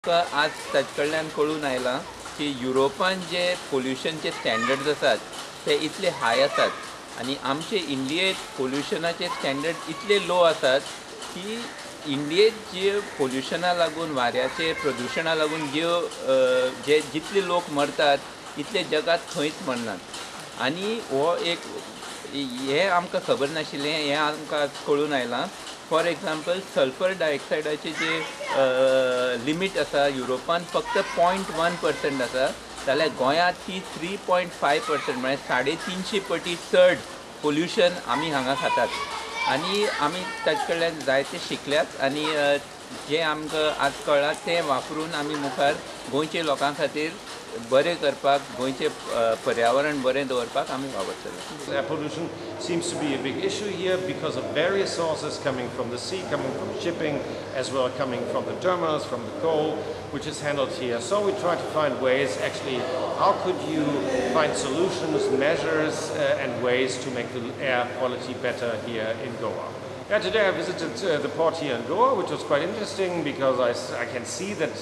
आज ताचे कडल्यान कळून आयलां की युरोपान जे पोल्युशनचे स्टँडर्ड्स आसात ते इतले हाय आसात आनी आमचे इंडियेंत पोल्युशनाचे स्टँडर्ड इतले लो आसात की इंडियेंत जे पोल्युशना लागून वाऱ्याचे प्रदुशणा लागून जे जितले लोक मरतात इतले जगात खंयच मरनात आनी हो एक हे आमकां खबर नाशिल्लें हें आमकां आज कळून आयलां. फॉर एक्झाम्पल सल्फर डायऑक्सायडाचे जे लिमीट आसा युरोपान फक्त 0.1% आसा जाल्यार गोंयांत ती 3.5% म्हणजे 350 पटी चड पोल्युशन आमी हांगा खातात आनी आमी ताचे कडल्यान जायते शिकल्यात आनी जे आमकां आज कळ्ळां तें वापरून आमी मुखार गोंयचे लोकां खातीर बरें करपाक गोंयचे पर्यावरण बरें दवरपाक आमी वावरतले. Air pollution seems to be a big issue here because of various sources coming from the sea, coming from shipping, as well coming from the terminals, from the coal, which is handled here. So we try to find ways, actually, how could you find solutions, measures, and ways to make the air quality better here in Goa. Yeah, today I visited the port here in Goa, which was quite interesting because I can see that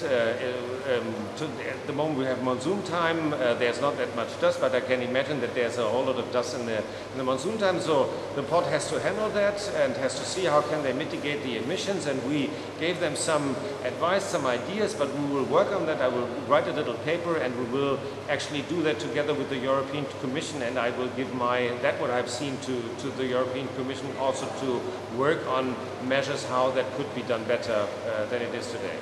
at the moment we have monsoon time, there's not that much dust, but I can imagine that there's a whole lot of dust in the monsoon time. So the port has to handle that and has to see how can they mitigate the emissions, and we gave them some advice, some ideas, but we will work on that. I will write a little paper and we will actually do that together with the European Commission, and I will give what I've seen to the European Commission also to work on measures how that could be done better than it is today.